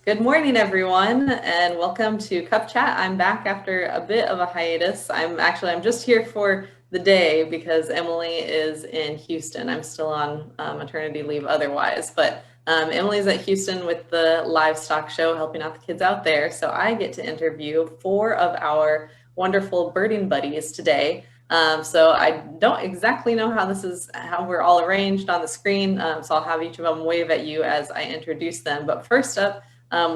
Good morning, everyone, and welcome to Cup Chat. I'm back after a bit of a hiatus. I'm just here for the day because Emily is in Houston. I'm still on maternity leave otherwise, but Emily's at Houston with the livestock show, helping out the kids out there. So I get to interview four of our wonderful birding buddies today. So I don't exactly know how we're all arranged on the screen. So I'll have each of them wave at you as I introduce them. But first up,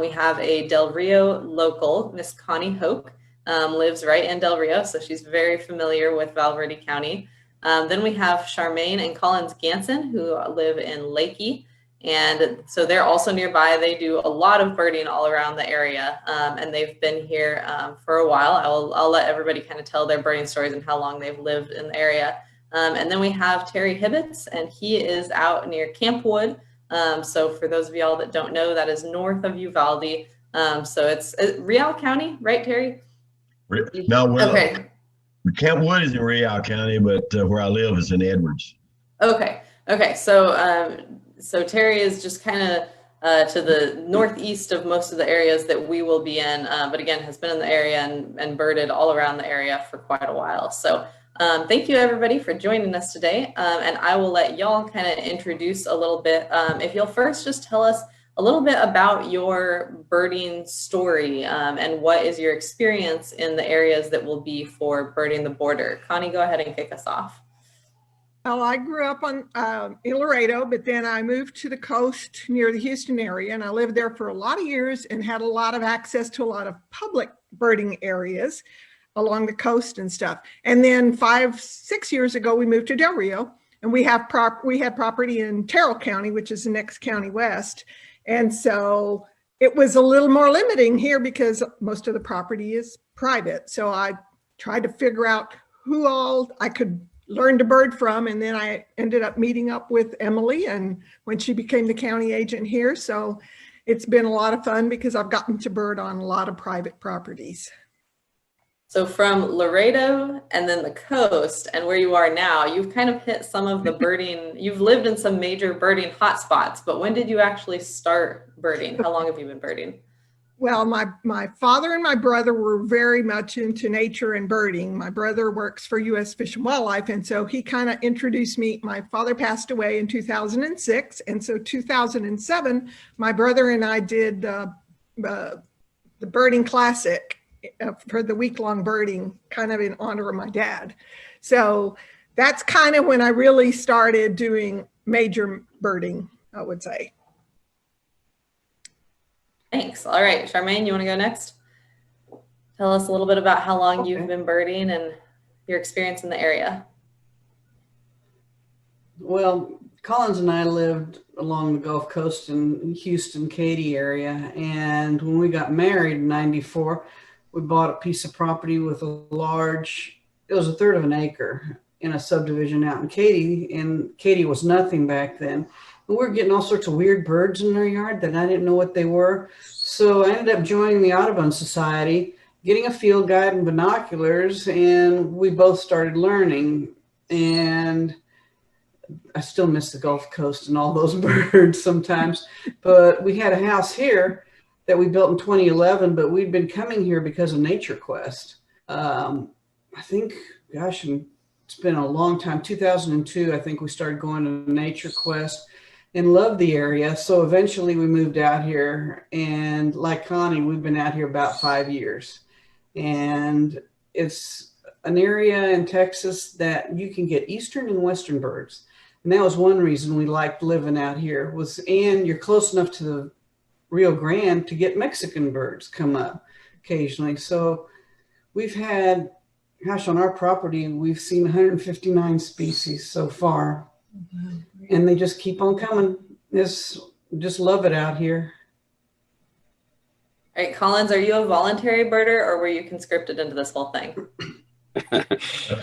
we have a Del Rio local, Miss Connie Hoke, lives right in Del Rio, so she's very familiar with Valverde County. Then we have Charmaine and Collins Ganson, who live in Lakey, and so they're also nearby. They do a lot of birding all around the area, and they've been here for a while. I'll let everybody kind of tell their birding stories and how long they've lived in the area. And then we have Terry Hibbitts, and he is out near Campwood. So for those of y'all that don't know, that is north of Uvalde. So it's Real County, right, Terry? No, well, okay. Campwood is in Real County, but where I live is in Edwards. Okay. So Terry is just kind of to the northeast of most of the areas that we will be in, but again, has been in the area and birded all around the area for quite a while. So thank you, everybody, for joining us today. And I will let y'all kind of introduce a little bit. If you'll first just tell us a little bit about your birding story and what is your experience in the areas that will be for birding the border. Connie, go ahead and kick us off. Well, I grew up in Laredo, but then I moved to the coast near the Houston area, and I lived there for a lot of years and had a lot of access to a lot of public birding areas along the coast and stuff. And then 5-6 years ago, we moved to Del Rio, and we had property in Terrell County, which is the next county west. And so it was a little more limiting here because most of the property is private. So I tried to figure out who all I could learn to bird from. And then I ended up meeting up with Emily and when she became the county agent here. So it's been a lot of fun because I've gotten to bird on a lot of private properties. So from Laredo and then the coast and where you are now, you've kind of hit some of the birding, you've lived in some major birding hotspots, but when did you actually start birding? How long have you been birding? Well, my father and my brother were very much into nature and birding. My brother works for U.S. Fish and Wildlife, and so he kind of introduced me. My father passed away in 2006, and so 2007, my brother and I did the birding classic for the week-long birding, kind of in honor of my dad. So that's kind of when I really started doing major birding, I would say. Thanks. All right, Charmaine, you want to go next? Tell us a little bit about how long you've been birding and your experience in the area. Well, Collins and I lived along the Gulf Coast in Houston, Katy area. And when we got married in 94, we bought a piece of property with it was a third of an acre in a subdivision out in Katy. And Katy was nothing back then. We were getting all sorts of weird birds in our yard that I didn't know what they were. So I ended up joining the Audubon Society, getting a field guide and binoculars, and we both started learning. And I still miss the Gulf Coast and all those birds sometimes. But we had a house here that we built in 2011, but we'd been coming here because of Nature Quest. I think, gosh, it's been a long time. 2002, I think we started going to Nature Quest. And loved the area. So eventually we moved out here, and like Connie, we've been out here about 5 years. And it's an area in Texas that you can get eastern and western birds. And that was one reason we liked living out here and you're close enough to the Rio Grande to get Mexican birds come up occasionally. So we've had, gosh, on our property, we've seen 159 species so far. And they just keep on coming. Just love it out here. All right, Collins, are you a voluntary birder or were you conscripted into this whole thing?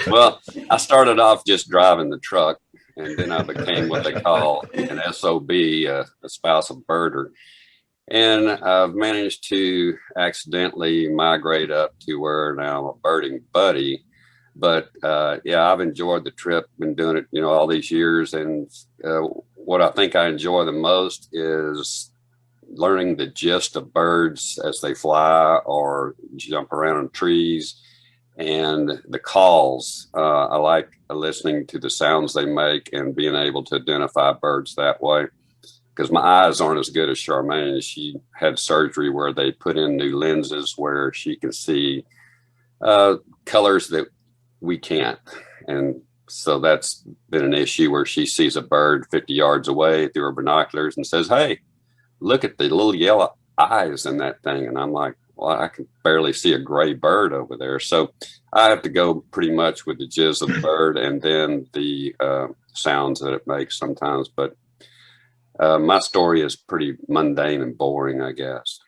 Well, I started off just driving the truck, and then I became what they call an SOB, a spousal birder. And I've managed to accidentally migrate up to where now I'm a birding buddy. But yeah, I've enjoyed the trip, been doing it, all these years. And what I think I enjoy the most is learning the gist of birds as they fly or jump around in trees, and the calls. I like listening to the sounds they make and being able to identify birds that way. Because my eyes aren't as good as Charmaine. She had surgery where they put in new lenses where she can see colors that we can't. And so that's been an issue where she sees a bird 50 yards away through her binoculars and says, "Hey, look at the little yellow eyes in that thing." And I'm like, well, I can barely see a gray bird over there. So I have to go pretty much with the jizz of the bird and then the sounds that it makes sometimes. But my story is pretty mundane and boring, I guess.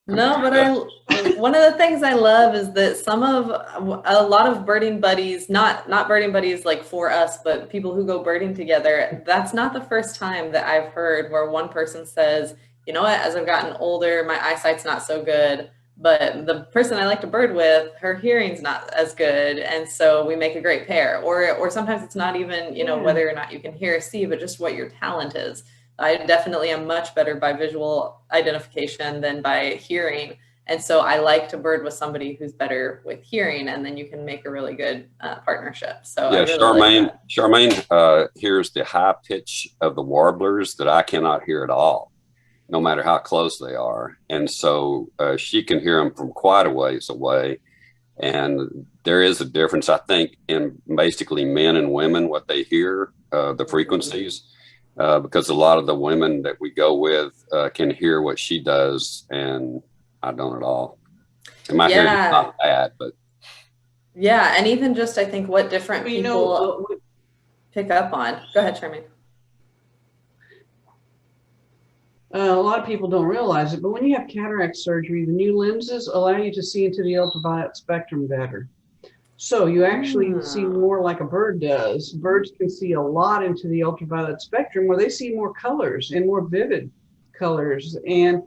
No, but one of the things I love is that a lot of birding buddies, not birding buddies like for us, but people who go birding together, that's not the first time that I've heard where one person says, you know what, as I've gotten older, my eyesight's not so good, but the person I like to bird with, her hearing's not as good, and so we make a great pair. Or sometimes it's not even, whether or not you can hear or see, but just what your talent is. I definitely am much better by visual identification than by hearing. And so I like to bird with somebody who's better with hearing, and then you can make a really good partnership. So yeah, really Charmaine hears the high pitch of the warblers that I cannot hear at all, no matter how close they are. And so she can hear them from quite a ways away. And there is a difference, I think, in basically men and women, what they hear, the frequencies. Because a lot of the women that we go with can hear what she does, and I don't at all. And my hearing is not bad, but yeah, and even just I think what different people pick up on. Go ahead, Charmaine. A lot of people don't realize it, but when you have cataract surgery, the new lenses allow you to see into the ultraviolet spectrum better. So you actually see more like a bird does. Birds can see a lot into the ultraviolet spectrum where they see more colors and more vivid colors. And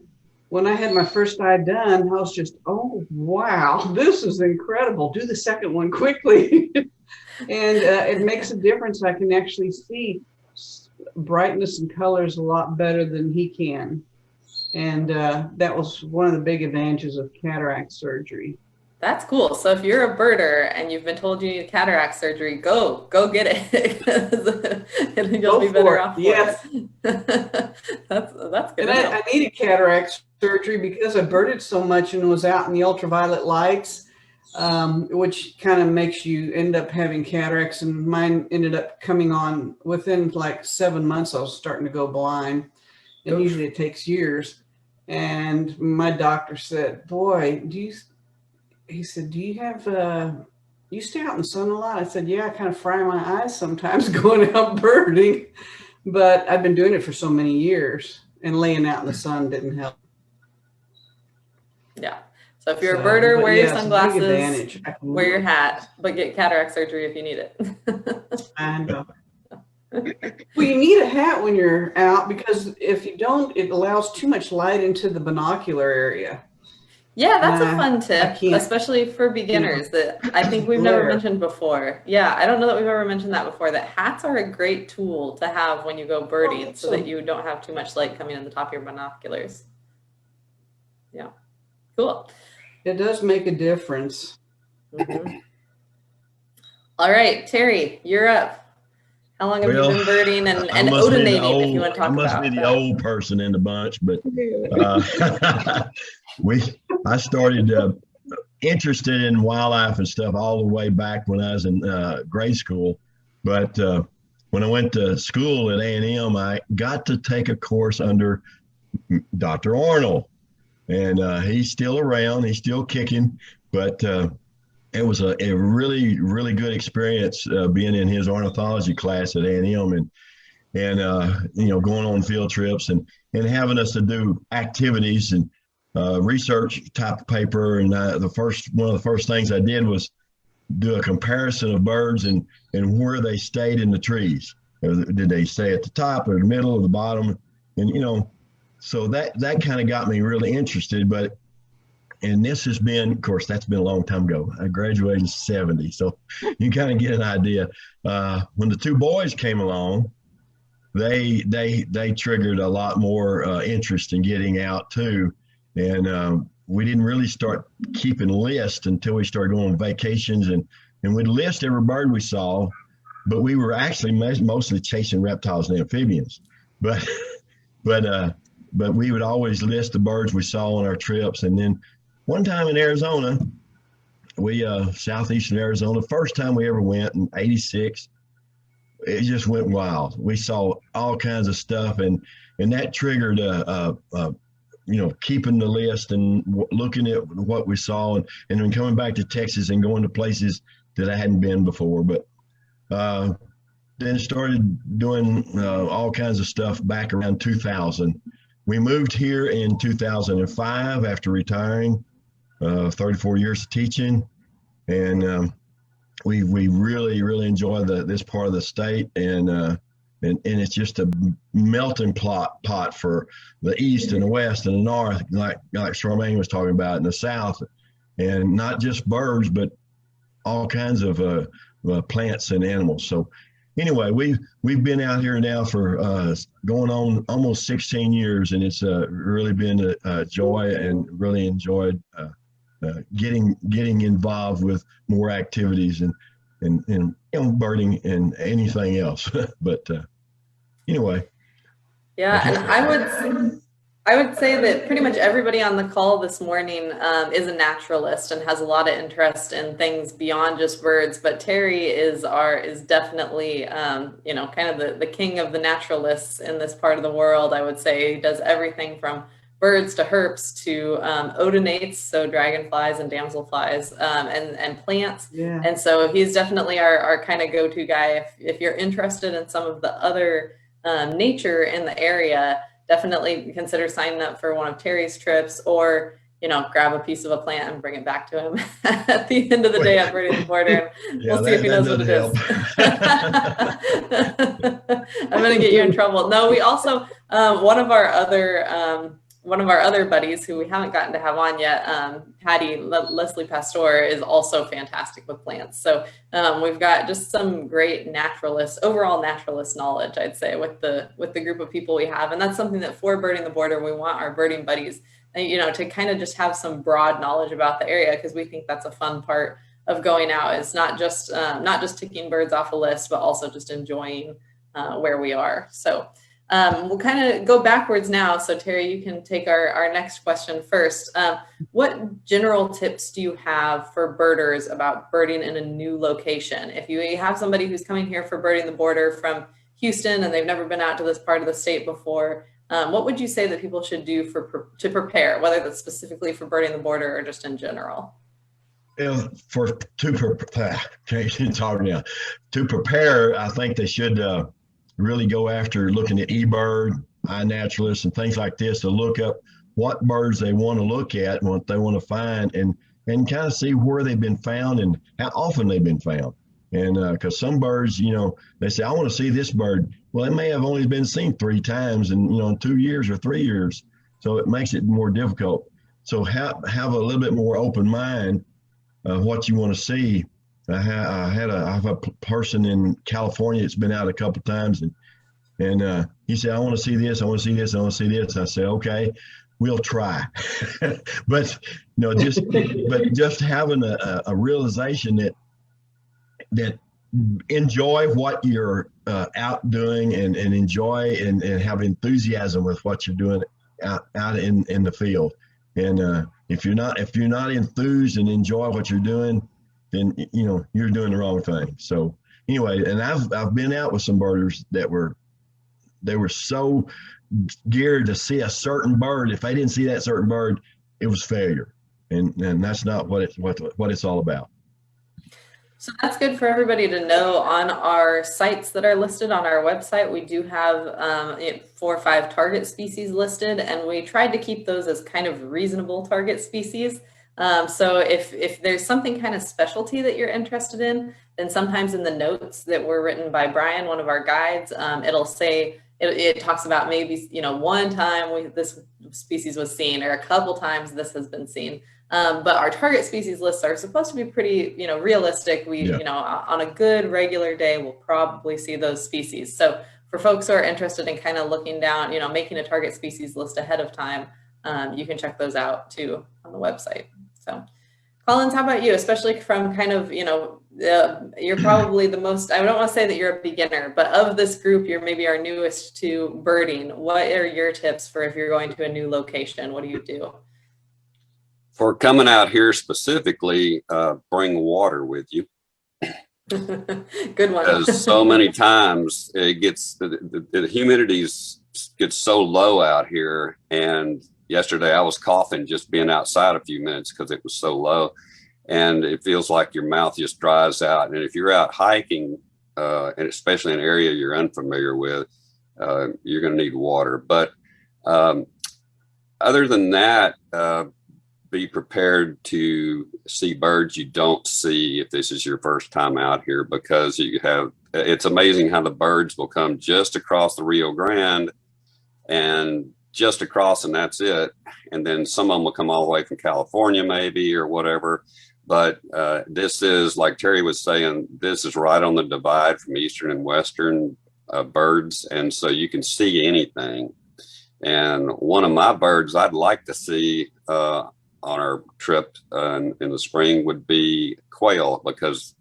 when I had my first eye done, I was just, oh, wow, this is incredible. Do the second one quickly. And it makes a difference. I can actually see brightness and colors a lot better than he can. And that was one of the big advantages of cataract surgery. That's cool. So if you're a birder and you've been told you need cataract surgery, go get it. You'll be better off. Yes. That's good. And I needed cataract surgery because I birded so much and was out in the ultraviolet lights, which kind of makes you end up having cataracts. And mine ended up coming on within like 7 months. I was starting to go blind, and usually it takes years. And my doctor said, "Boy, he said, do you have, you stay out in the sun a lot?" I said, "Yeah, I kind of fry my eyes sometimes going out birding, but I've been doing it for so many years, and laying out in the sun didn't help." Yeah. So if you're a birder, wear your sunglasses, wear your hat, hat, but get cataract surgery if you need it. I know. Well, you need a hat when you're out, because if you don't, it allows too much light into the binocular area. Yeah, that's a fun tip, especially for beginners that I think we've never mentioned before. Yeah, I don't know that we've ever mentioned that before, that hats are a great tool to have when you go birding so that you don't have too much light coming in the top of your binoculars. Yeah, cool. It does make a difference. Mm-hmm. All right, Terry, you're up. How long have you been birding and odonating, if you want to talk about that? I must be the old person in the bunch, but I started interested in wildlife and stuff all the way back when I was in grade school. But when I went to school at A&M, I got to take a course under Dr. Arnold. And he's still around. He's still kicking. But it was a really, really good experience being in his ornithology class at A&M and going on field trips and having us to do activities and research type of paper. And one of the first things I did was do a comparison of birds and where they stayed in the trees. Did they stay at the top or the middle or the bottom? And, so that kind of got me really interested. And this has been, of course, that's been a long time ago. I graduated in 70. So you kind of get an idea. When the two boys came along, they triggered a lot more interest in getting out too. And we didn't really start keeping lists until we started going on vacations, and we'd list every bird we saw, but we were actually mostly chasing reptiles and amphibians. But we would always list the birds we saw on our trips. And then one time in Arizona, we southeastern Arizona, first time we ever went in '86, it just went wild. We saw all kinds of stuff, and that triggered keeping the list and looking at what we saw, and then coming back to Texas and going to places that I hadn't been before. But then started doing all kinds of stuff back around 2000. We moved here in 2005 after retiring, 34 years of teaching, and we really enjoy this part of the state, and it's just a melting pot for the east and the west and the north, like Charmaine was talking about, in the south, and not just birds, but all kinds of plants and animals. So anyway, we've been out here now for going on almost 16 years, and it's really been a joy, and really enjoyed getting involved with more activities and birding and anything else. But anyway. Yeah, and I would say that pretty much everybody on the call this morning is a naturalist and has a lot of interest in things beyond just birds. But Terry is definitely kind of the king of the naturalists in this part of the world. I would say he does everything from birds to herps to odonates, so dragonflies and damselflies, and plants. Yeah. And so he's definitely our kind of go-to guy. If you're interested in some of the other nature in the area, definitely consider signing up for one of Terry's trips, or grab a piece of a plant and bring it back to him at the end of the day at Birding the Border. We'll see if he knows what it is. I'm going to get you in trouble. No, we also one of our other buddies who we haven't gotten to have on yet, Leslie Pastor, is also fantastic with plants. So we've got just some great overall naturalist knowledge, I'd say, with the group of people we have. And that's something that for Birding the Border, we want our birding buddies, to kind of just have some broad knowledge about the area, because we think that's a fun part of going out. It's not just ticking birds off a list, but also just enjoying where we are. So we'll kind of go backwards now. So Terry, you can take our next question first. What general tips do you have for birders about birding in a new location? If you have somebody who's coming here for Birding the Border from Houston and they've never been out to this part of the state before, what would you say that people should do to prepare, whether that's specifically for Birding the Border or just in general? To prepare, I think they should really go after looking at eBird, iNaturalist, and things like this, to look up what birds they want to look at, what they want to find, and kind of see where they've been found and how often they've been found. And because some birds, they say, I want to see this bird. Well, it may have only been seen 3 times in 2 years or 3 years. So it makes it more difficult. So have a little bit more open mind of what you want to see. I have a person in California that's been out a couple times, and he said, I want to see this, I want to see this, I want to see this. I said, okay, we'll try. but just having a realization that enjoy what you're out doing, and enjoy and have enthusiasm with what you're doing out in the field. And if you're not enthused and enjoy what you're doing, then you're doing the wrong thing. So anyway, and I've been out with some birders that were so geared to see a certain bird. If they didn't see that certain bird, it was failure, and that's not what it's all about. So that's good for everybody to know. On our sites that are listed on our website, we do have 4 or 5 target species listed, and we tried to keep those as kind of reasonable target species. So if there's something kind of specialty that you're interested in, then sometimes in the notes that were written by Brian, one of our guides, it'll say, it talks about maybe, one time this species was seen, or a couple times this has been seen. But our target species lists are supposed to be pretty, realistic. On a good regular day, we'll probably see those species. So for folks who are interested in kind of looking down, making a target species list ahead of time, you can check those out too on the website. So Collins, how about you? Especially from kind of, you're probably the most, I don't want to say that you're a beginner, but of this group, you're maybe our newest to birding. What are your tips for if you're going to a new location? What do you do? For coming out here specifically, bring water with you. Good one. Because so many times it gets, the humidity gets so low out here. And yesterday I was coughing just being outside a few minutes because it was so low, and it feels like your mouth just dries out. And if you're out hiking, and especially in an area you're unfamiliar with, you're going to need water. But other than that, be prepared to see birds you don't see if this is your first time out here, because it's amazing how the birds will come just across the Rio Grande and just across, and that's it. And then some of them will come all the way from California maybe or whatever. But this is, like Terry was saying, this is right on the divide from eastern and western birds. And so you can see anything. And one of my birds I'd like to see on our trip in the spring would be quail, because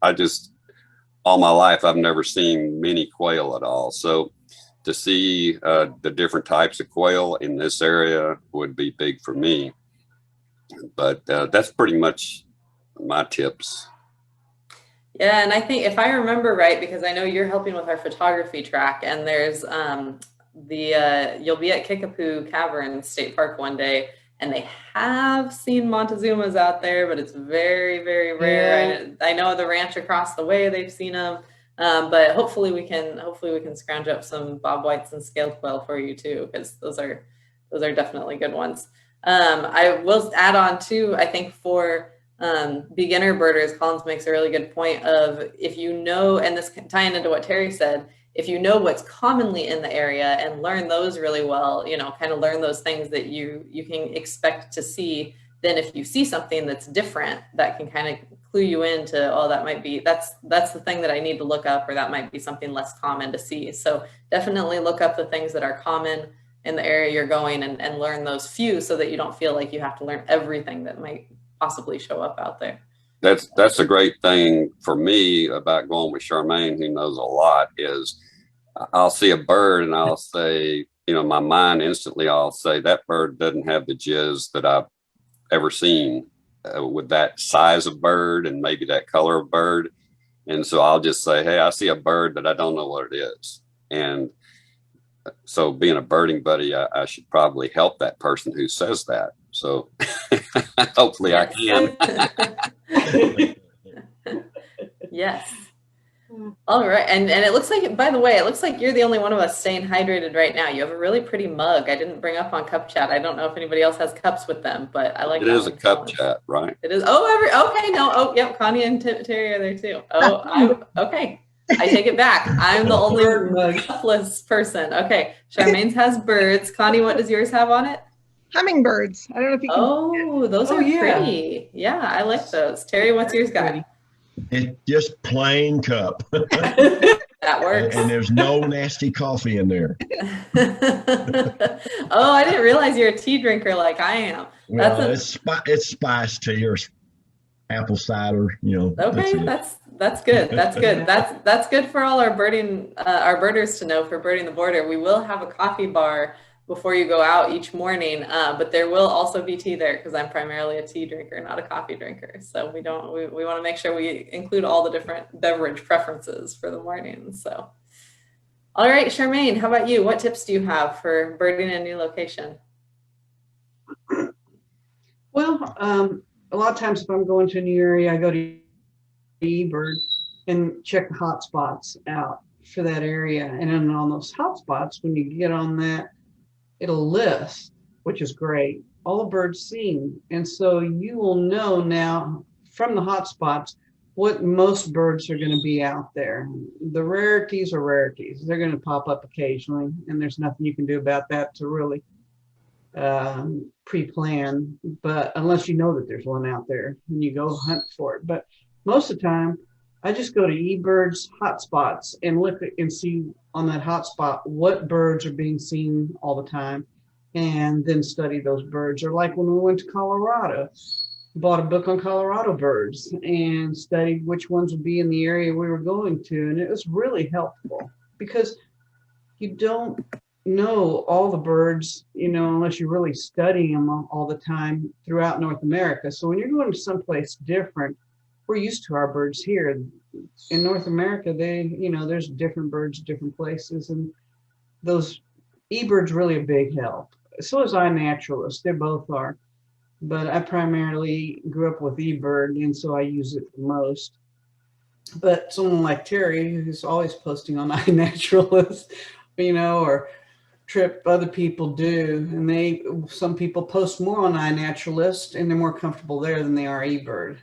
all my life, I've never seen many quail at all. So to see the different types of quail in this area would be big for me. But that's pretty much my tips. Yeah, and I think if I remember right, because I know you're helping with our photography track, and there's you'll be at Kickapoo Cavern State Park one day, and they have seen Montezumas out there, but it's very, very rare. Yeah. I know the ranch across the way, they've seen them. But hopefully we can scrounge up some bob whites and scaled quail for you too, because those are definitely good ones. I will add on too, I think for beginner birders, Collins makes a really good point of, if you know, and this can tie into what Terry said, if you know what's commonly in the area and learn those really well, kind of learn those things that you can expect to see, then if you see something that's different, that can kind of clue you into, that might be, that's the thing that I need to look up, or that might be something less common to see. So definitely look up the things that are common in the area you're going, and learn those few, so that you don't feel like you have to learn everything that might possibly show up out there. That's a great thing for me about going with Charmaine, who knows a lot, is I'll see a bird and I'll say, my mind instantly, I'll say that bird doesn't have the jizz that I've ever seen with that size of bird and maybe that color of bird. And so I'll just say, hey, I see a bird that I don't know what it is. And so being a birding buddy, I should probably help that person who says that. So hopefully I can. Yes. All right. And it looks like, by the way, it looks like you're the only one of us staying hydrated right now. You have a really pretty mug. I didn't bring up on Cup Chat. I don't know if anybody else has cups with them, but I like it. It is a Cup Chat, right? It is. Okay. No. Oh, yep. Connie and Terry are there too. Oh, okay. I take it back. I'm the only cupless person. Okay. Charmaine's has birds. Connie, what does yours have on it? Hummingbirds. I don't know if you can. Oh, those are pretty. Yeah, I like those. Terry, what's yours got? It's just plain cup. That works. And there's no nasty coffee in there. Oh, I didn't realize you're a tea drinker like I am. Well, it's spiced tea or apple cider, Okay, that's good. That's good for all our birders to know for Birding the Border. We will have a coffee bar before you go out each morning, but there will also be tea there, because I'm primarily a tea drinker, not a coffee drinker. So we want to make sure we include all the different beverage preferences for the morning. So, all right, Charmaine, how about you? What tips do you have for birding in a new location? Well, a lot of times if I'm going to a new area, I go to eBird and check the hot spots out for that area. And then on those hot spots, when you get on that, it'll list, which is great, all the birds seen. And so you will know now from the hot spots what most birds are going to be out there. The rarities are rarities. They're going to pop up occasionally, and there's nothing you can do about that to really pre-plan. But unless you know that there's one out there, and you go hunt for it. But most of the time, I just go to eBirds hotspots and look and see on that hotspot what birds are being seen all the time, and then study those birds. Or like when we went to Colorado, bought a book on Colorado birds and studied which ones would be in the area we were going to. And it was really helpful because you don't know all the birds, unless you're really studying them all the time throughout North America. So when you're going to someplace different, we're used to our birds here. In North America, there's different birds, different places, and those eBirds really a big help. So is iNaturalist, they both are. But I primarily grew up with eBird, and so I use it the most. But someone like Terry, who's always posting on iNaturalist, or Trip, other people do, and some people post more on iNaturalist, and they're more comfortable there than they are eBird.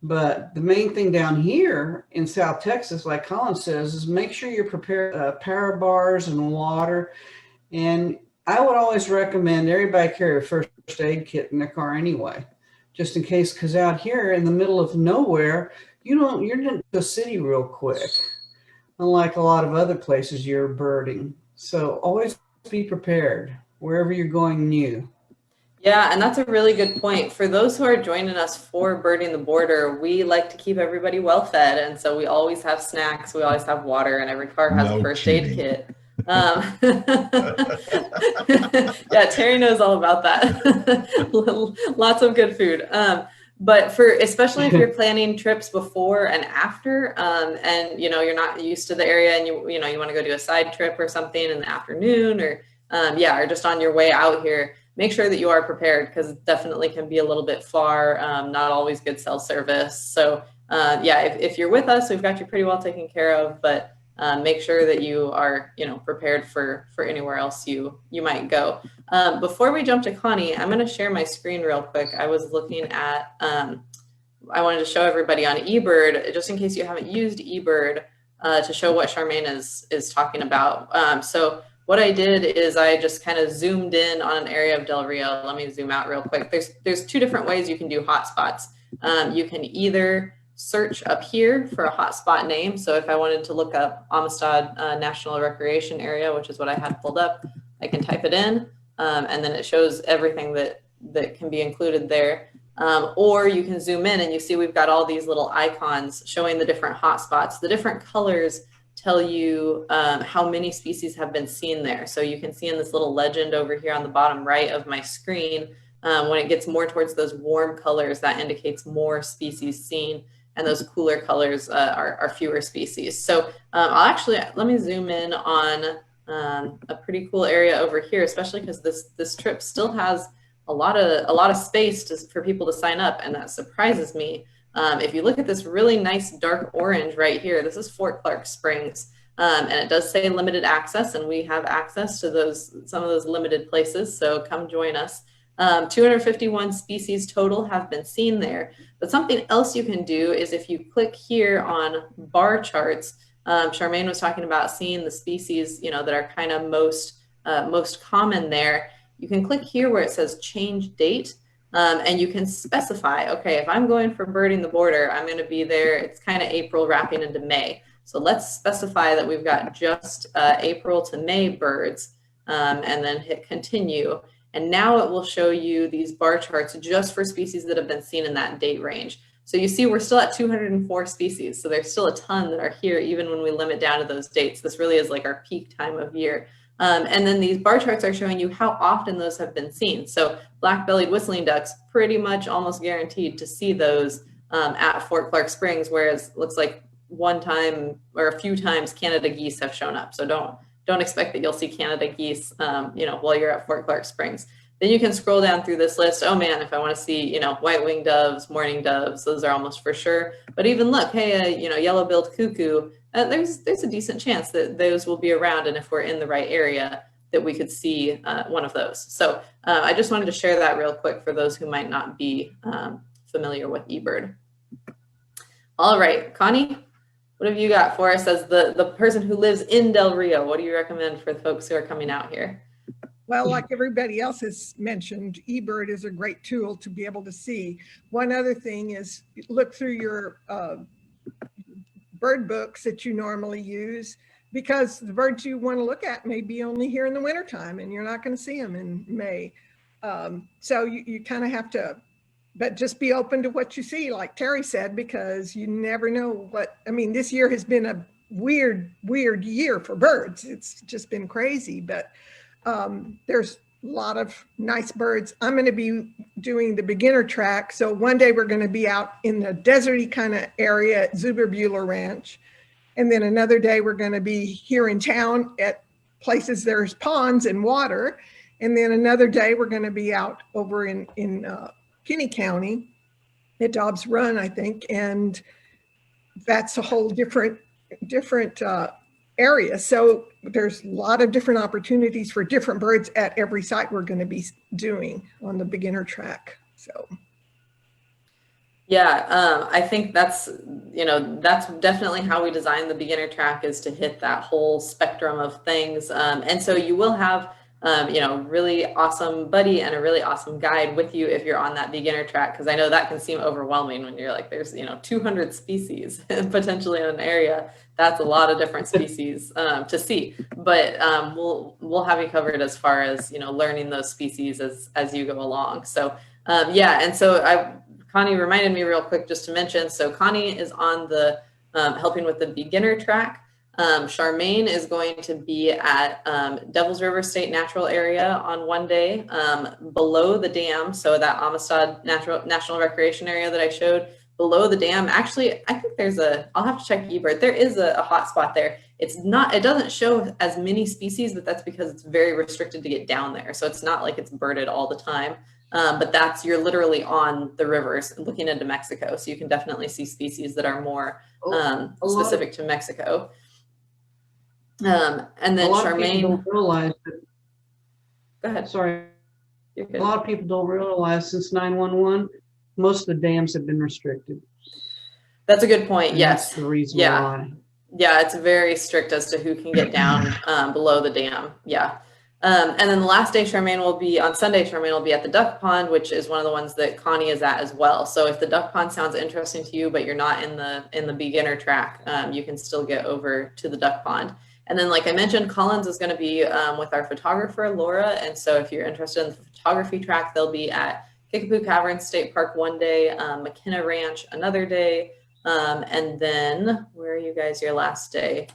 But the main thing down here in South Texas, like Colin says, is make sure you're prepared power bars and water. And I would always recommend everybody carry a first aid kit in their car anyway, just in case, because out here in the middle of nowhere, you're in the city real quick, unlike a lot of other places you're birding. So always be prepared wherever you're going new. Yeah, and that's a really good point. For those who are joining us for Birding the Border, we like to keep everybody well fed. And so we always have snacks, we always have water, and every car has a first aid kit. Yeah, Terry knows all about that. Lots of good food. But especially if you're planning trips before and after, and you're not used to the area, and you want to go do a side trip or something in the afternoon, or or just on your way out here, make sure that you are prepared, because it definitely can be a little bit far, not always good cell service. So if you're with us, we've got you pretty well taken care of, but make sure that you are, prepared for anywhere else you might go. Before we jump to Connie, I'm going to share my screen real quick. I was looking at, I wanted to show everybody on eBird, just in case you haven't used eBird, to show what Charmaine is talking about. So what I did is I just kind of zoomed in on an area of Del Rio. Let me zoom out real quick. There's two different ways you can do hotspots. You can either search up here for a hotspot name. So if I wanted to look up Amistad National Recreation Area, which is what I had pulled up, I can type it in, and then it shows everything that can be included there. Or you can zoom in and you see we've got all these little icons showing the different hotspots. The different colors tell you how many species have been seen there. So you can see in this little legend over here on the bottom right of my screen, when it gets more towards those warm colors, that indicates more species seen, and those cooler colors are fewer species. So let me zoom in on a pretty cool area over here, especially because this trip still has a lot of space for people to sign up, and that surprises me. If you look at this really nice dark orange right here, this is Fort Clark Springs, and it does say limited access, and we have access to some of those limited places, so come join us. 251 species total have been seen there. But something else you can do is if you click here on bar charts, Charmaine was talking about seeing the species, that are kind of most common there. You can click here where it says change date. And you can specify, okay, if I'm going for Birding the Border, I'm going to be there. It's kind of April wrapping into May. So let's specify that we've got just April to May birds, and then hit continue. And now it will show you these bar charts just for species that have been seen in that date range. So you see we're still at 204 species. So there's still a ton that are here, even when we limit down to those dates. This really is like our peak time of year. And then these bar charts are showing you how often those have been seen. So black-bellied whistling ducks, pretty much almost guaranteed to see those at Fort Clark Springs, whereas it looks like one time or a few times Canada geese have shown up. So don't expect that you'll see Canada geese, while you're at Fort Clark Springs. Then you can scroll down through this list. Oh man, if I want to see, white-winged doves, mourning doves, those are almost for sure. But even look, hey, yellow-billed cuckoo, there's a decent chance that those will be around, and if we're in the right area, that we could see one of those. So I just wanted to share that real quick for those who might not be familiar with eBird. All right, Connie, what have you got for us as the person who lives in Del Rio? What do you recommend for the folks who are coming out here? Well, like everybody else has mentioned, eBird is a great tool to be able to see. One other thing is look through your bird books that you normally use, because the birds you want to look at may be only here in the wintertime and you're not going to see them in May. So you kind of have to, but just be open to what you see, like Terry said, because you never know what, I mean, this year has been a weird year for birds. It's just been crazy, but there's a lot of nice birds. I'm going to be doing the beginner track. So one day we're going to be out in the deserty kind of area at Zuberbuehler Ranch. And then another day we're going to be here in town at places there's ponds and water. And then another day we're going to be out over in Kinney County at Dobbs Run, I think. And that's a whole different area. So there's a lot of different opportunities for different birds at every site we're going to be doing on the beginner track. So yeah, I think that's definitely how we design the beginner track, is to hit that whole spectrum of things. And so you will have really awesome buddy and a really awesome guide with you if you're on that beginner track, because I know that can seem overwhelming when you're like, there's 200 species potentially in an area. That's a lot of different species to see, but we'll have you covered as far as learning those species as you go along. So and so Connie reminded me real quick just to mention, so Connie is on the helping with the beginner track. Charmaine is going to be at Devils River State Natural Area on one day below the dam. So that Amistad National Recreation Area that I showed below the dam. Actually, I think I'll have to check eBird. There is a hot spot there. It doesn't show as many species, but that's because it's very restricted to get down there. So it's not like it's birded all the time. But you're literally on the rivers looking into Mexico. So you can definitely see species that are more specific to Mexico. And then Charmaine, don't realize that, go ahead. Sorry. You're good. A lot of people don't realize since 911, most of the dams have been restricted. That's a good point. And Yes. That's the reason why. Yeah, it's very strict as to who can get down below the dam. Yeah. And then the last day Charmaine will be on Sunday, Charmaine will be at the duck pond, which is one of the ones that Connie is at as well. So if the duck pond sounds interesting to you, but you're not in the beginner track, you can still get over to the duck pond. And then, like I mentioned, Collins is going to be with our photographer, Laura. And so if you're interested in the photography track, they'll be at Kickapoo Caverns State Park one day, McKenna Ranch another day. And then where are you guys your last day?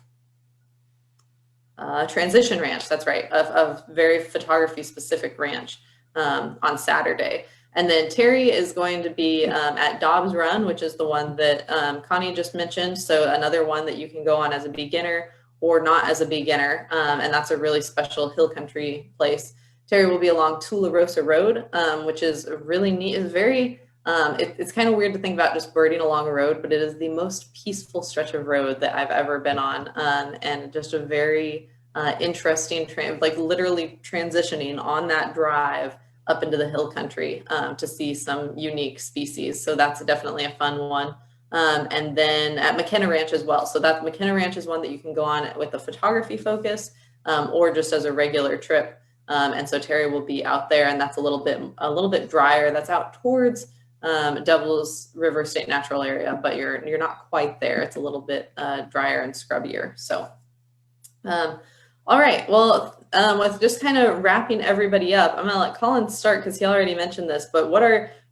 Transition Ranch, that's right, a very photography specific ranch on Saturday. And then Terry is going to be at Dobbs Run, which is the one that Connie just mentioned. So another one that you can go on as a beginner or not as a beginner. And that's a really special hill country place. Terry will be along Tularosa Road, which is really neat. It's very, it's kind of weird to think about just birding along a road, but it is the most peaceful stretch of road that I've ever been on. And just a very interesting, like literally transitioning on that drive up into the hill country to see some unique species. So that's definitely a fun one. And then at McKenna Ranch as well. So that McKenna Ranch is one that you can go on with a photography focus or just as a regular trip. And so Terry will be out there, and that's a little bit drier. That's out towards Devils River State Natural Area, but you're not quite there. It's a little bit drier and scrubbier. So, all right. Well, with just kind of wrapping everybody up, I'm gonna let Colin start because he already mentioned this. But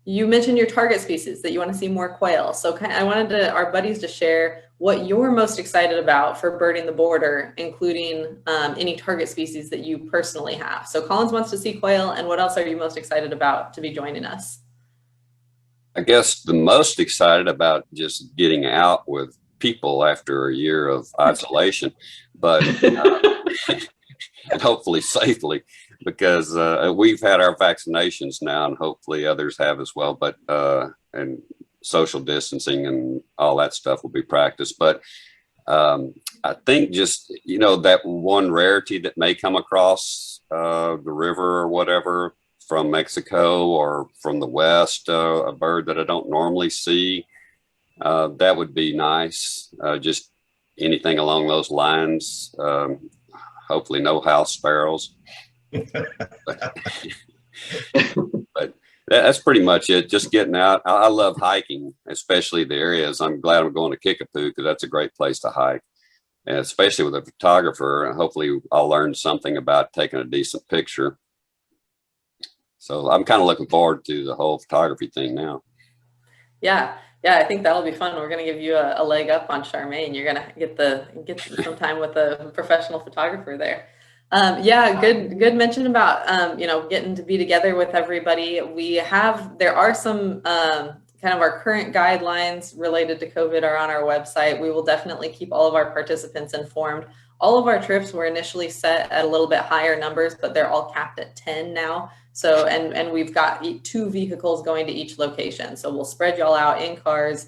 you mentioned your target species that you want to see more quail. So I wanted our buddies to share what you're most excited about for birding the border, including any target species that you personally have. So Collins wants to see quail, and what else are you most excited about to be joining us? I guess the most excited about just getting out with people after a year of isolation, but and hopefully safely, because we've had our vaccinations now, and hopefully others have as well. But and social distancing and all that stuff will be practiced. But I think just that one rarity that may come across the river or whatever from Mexico or from the West, a bird that I don't normally see, that would be nice. Just anything along those lines. Hopefully no house sparrows. but That's pretty much it. Just getting out. I love hiking, especially the areas. I'm glad I'm going to Kickapoo because that's a great place to hike, and especially with a photographer. Hopefully, I'll learn something about taking a decent picture. So I'm kind of looking forward to the whole photography thing now. Yeah, I think that'll be fun. We're gonna give you a leg up on Charmaine. You're gonna get some time with a professional photographer there. Yeah, good mention about getting to be together with everybody. There are some kind of our current guidelines related to COVID are on our website. We will definitely keep all of our participants informed. All of our trips were initially set at a little bit higher numbers, but they're all capped at 10 now. So, and we've got 2 vehicles going to each location. So we'll spread y'all out in cars,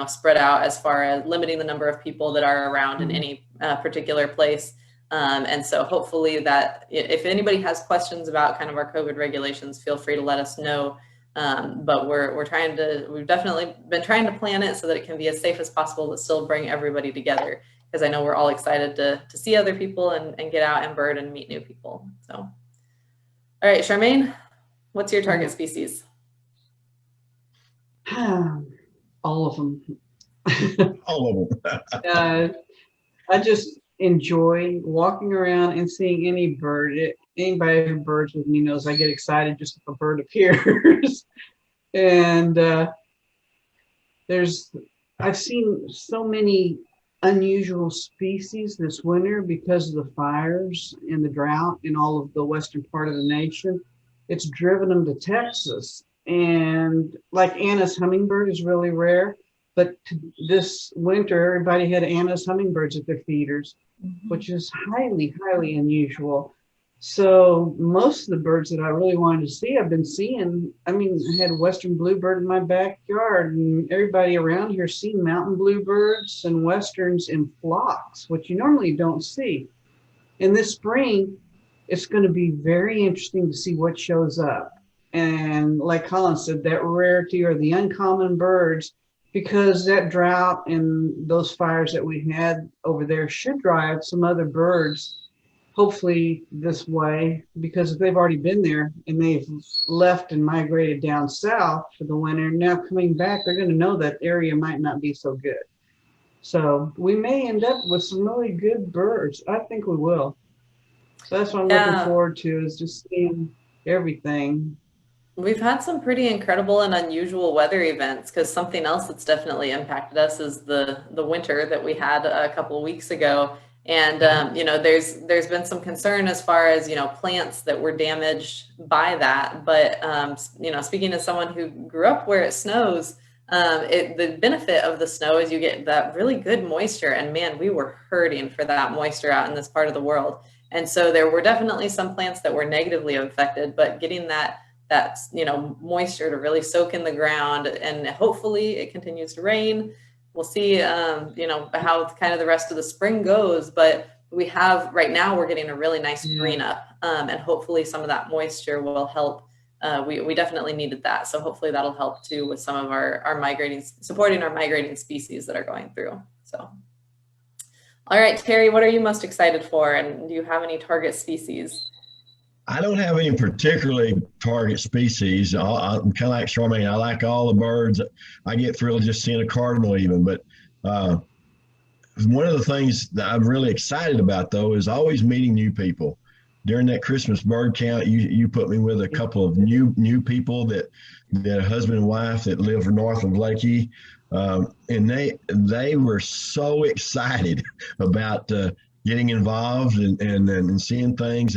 spread out as far as limiting the number of people that are around in any particular place. And so hopefully that if anybody has questions about kind of our COVID regulations, feel free to let us know. But we've definitely been trying to plan it so that it can be as safe as possible, but still bring everybody together. Because I know we're all excited to see other people and get out and bird and meet new people. So, all right, Charmaine, what's your target species? All of them. All of them. I just enjoy walking around and seeing any bird. Anybody who birds with me knows I get excited just if a bird appears. And I've seen so many unusual species this winter because of the fires and the drought in all of the western part of the nation. It's driven them to Texas. And like Anna's hummingbird is really rare, but this winter everybody had Anna's hummingbirds at their feeders, which is highly, highly unusual. So most of the birds that I really wanted to see, I've been seeing. I mean, I had a western bluebird in my backyard, and everybody around here seen mountain bluebirds and westerns in flocks, which you normally don't see. And this spring, it's going to be very interesting to see what shows up. And like Colin said, that rarity or the uncommon birds, because that drought and those fires that we had over there should drive some other birds hopefully this way, because if they've already been there and they've left and migrated down south for the winter, now coming back, they're going to know that area might not be so good. So we may end up with some really good birds. I think we will. So that's what I'm looking forward to, is just seeing everything. We've had some pretty incredible and unusual weather events, because something else that's definitely impacted us is the winter that we had a couple of weeks ago. And, there's been some concern as far as, plants that were damaged by that. But, speaking as someone who grew up where it snows, the benefit of the snow is you get that really good moisture. And man, we were hurting for that moisture out in this part of the world. And so there were definitely some plants that were negatively affected, but getting that moisture to really soak in the ground, and hopefully it continues to rain. We'll see, how kind of the rest of the spring goes, but right now we're getting a really nice green up, and hopefully some of that moisture will help. We definitely needed that. So hopefully that'll help too with some of supporting our migrating species that are going through. So, all right, Terry, what are you most excited for? And do you have any target species? I don't have any particularly target species. I'm kind of like Charmaine. I like all the birds. I get thrilled just seeing a cardinal even. But one of the things that I'm really excited about, though, is always meeting new people. During that Christmas bird count, you put me with a couple of new people that a husband and wife that live north of Lakey. And they were so excited about getting involved and seeing things.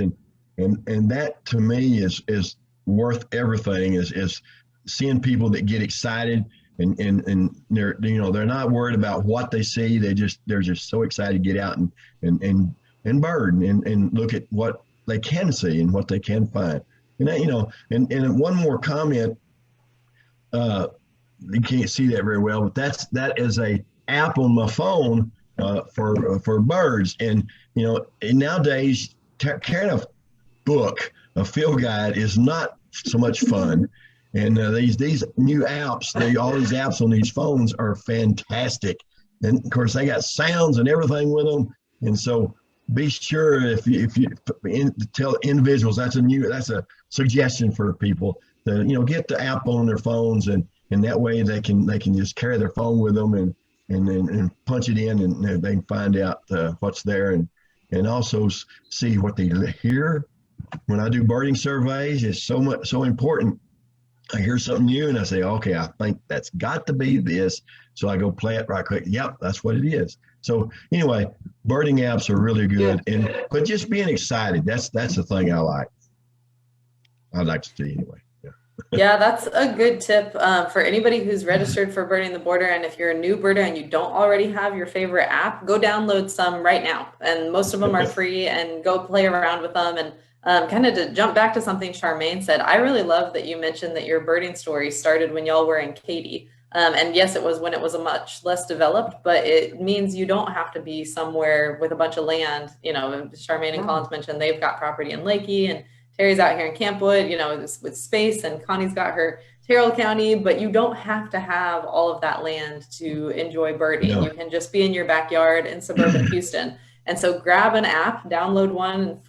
And that to me is worth everything, is seeing people that get excited and they're not worried about what they see. They're just so excited to get out and bird and look at what they can see and what they can find. And that, and one more comment, you can't see that very well, but that is a app on my phone for birds. And nowadays carrying a book, a field guide, is not so much fun. And these new apps, all these apps on these phones are fantastic. And of course they got sounds and everything with them. And so be sure if you tell individuals, that's a suggestion for people, get the app on their phones, and that way they can just carry their phone with them and punch it in, and they can find out what's there, and also see what they hear. When I do birding surveys, it's so important. I hear something new and I say, okay, I think that's got to be this. So I go play it right quick. Yep, that's what it is. So anyway, birding apps are really good. But just being excited, that's the thing I'd like to see anyway. Yeah, that's a good tip for anybody who's registered for Birding the Border. And if you're a new birder and you don't already have your favorite app, go download some right now. And most of them are free, and go play around with them. And kind of to jump back to something Charmaine said, I really love that you mentioned that your birding story started when y'all were in Katy. And yes, it was when it was a much less developed, but it means you don't have to be somewhere with a bunch of land. Charmaine and Collins mentioned they've got property in Lakey, and Terry's out here in Campwood, with space, and Connie's got her Terrell County, but you don't have to have all of that land to enjoy birding. No. You can just be in your backyard in suburban Houston. And so grab an app, download one,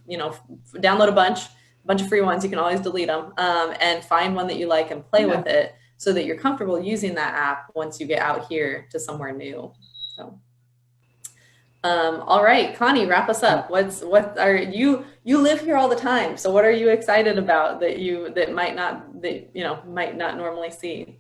download a bunch of free ones. You can always delete them, and find one that you like and play with it, so that you're comfortable using that app once you get out here to somewhere new. So, all right, Connie, wrap us up. What are you live here all the time. So what are you excited about that might not normally see?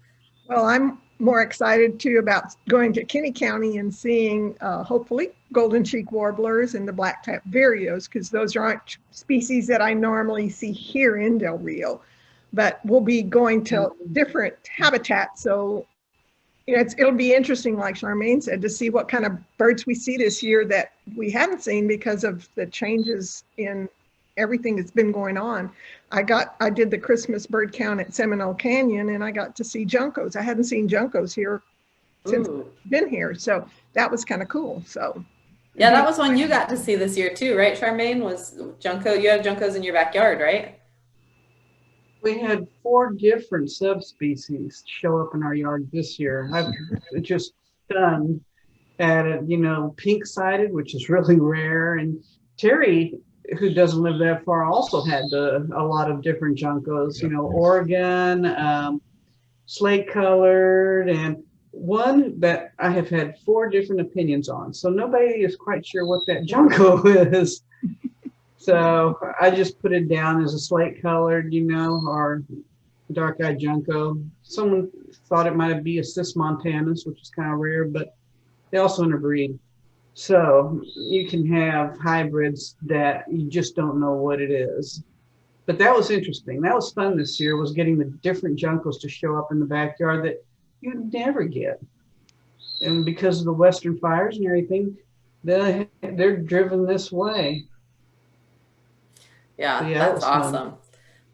Well, I'm more excited too about going to Kinney County and seeing hopefully golden cheek warblers and the black-tap vireos, because those aren't species that I normally see here in Del Rio, but we'll be going to different habitats. So it'll be interesting, like Charmaine said, to see what kind of birds we see this year that we haven't seen because of the changes in everything that's been going on. I did the Christmas bird count at Seminole Canyon, and I got to see juncos. I hadn't seen juncos here since I've been here, so that was kind of cool. So yeah, that was one you got to see this year too, right, Charmaine? Was junco? You have juncos in your backyard, right? We had 4 different subspecies show up in our yard this year. I'm just stunned at it. Pink-sided, which is really rare, and Terry, who doesn't live that far, also had a lot of different juncos. Oregon, slate-colored, and one that I have had 4 different opinions on. So nobody is quite sure what that junco is. So I just put it down as a slate-colored, or dark-eyed junco. Someone thought it might be a cis montanus, which is kind of rare, but they also interbreed. So you can have hybrids that you just don't know what it is. But that was interesting. That was fun this year, was getting the different juncos to show up in the backyard that you'd never get. And because of the Western fires and everything, they're driven this way. Yeah, so that's awesome.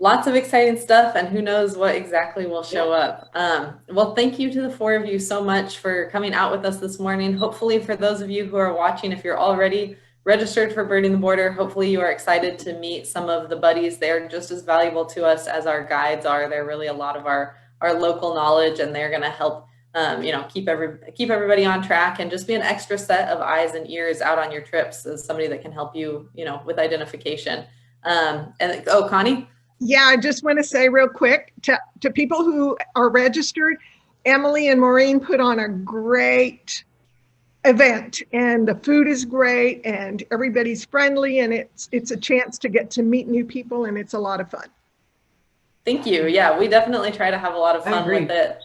Lots of exciting stuff, and who knows what exactly will show up. Well, thank you to the 4 of you so much for coming out with us this morning. Hopefully for those of you who are watching, if you're already registered for Birding the Border, hopefully you are excited to meet some of the buddies. They're just as valuable to us as our guides are. They're really a lot of our local knowledge, and they're going to help keep everybody on track, and just be an extra set of eyes and ears out on your trips as somebody that can help you, with identification. Connie? Yeah, I just want to say real quick to people who are registered, Emily and Maureen put on a great event, and the food is great, and everybody's friendly, and it's a chance to get to meet new people, and it's a lot of fun. Thank you. Yeah, we definitely try to have a lot of fun with it.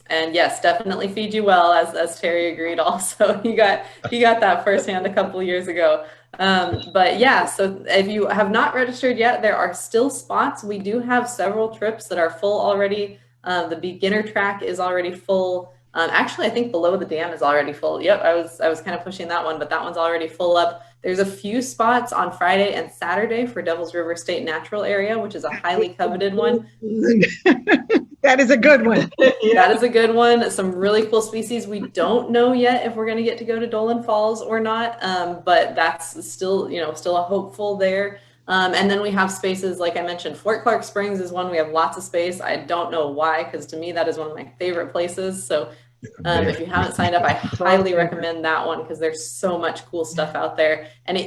And yes, definitely feed you well, as Terry agreed also. He got that firsthand a couple of years ago. But yeah, so if you have not registered yet, there are still spots. We do have several trips that are full already. The beginner track is already full. Actually, I think below the dam is already full. Yep, I was kind of pushing that one, but that one's already full up. There's a few spots on Friday and Saturday for Devil's River State Natural Area, which is a highly coveted one. That is a good one. That is a good one. Some really cool species. We don't know yet if we're going to get to go to Dolan Falls or not, but that's still a hopeful there. And then we have spaces, like I mentioned, Fort Clark Springs is one. We have lots of space. I don't know why, because to me, that is one of my favorite places. So If you haven't signed up, I highly recommend that one because there's so much cool stuff out there. And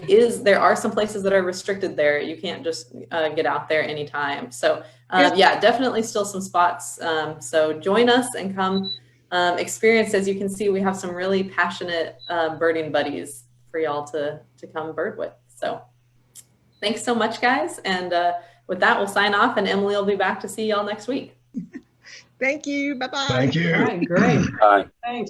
there are some places that are restricted there. You can't just get out there anytime. So yeah, definitely still some spots. So join us and come experience. As you can see, we have some really passionate birding buddies for y'all to come bird with. So thanks so much, guys. And with that, we'll sign off, and Emily will be back to see y'all next week. Thank you. Bye-bye. Thank you. All right, great. Bye. Thanks.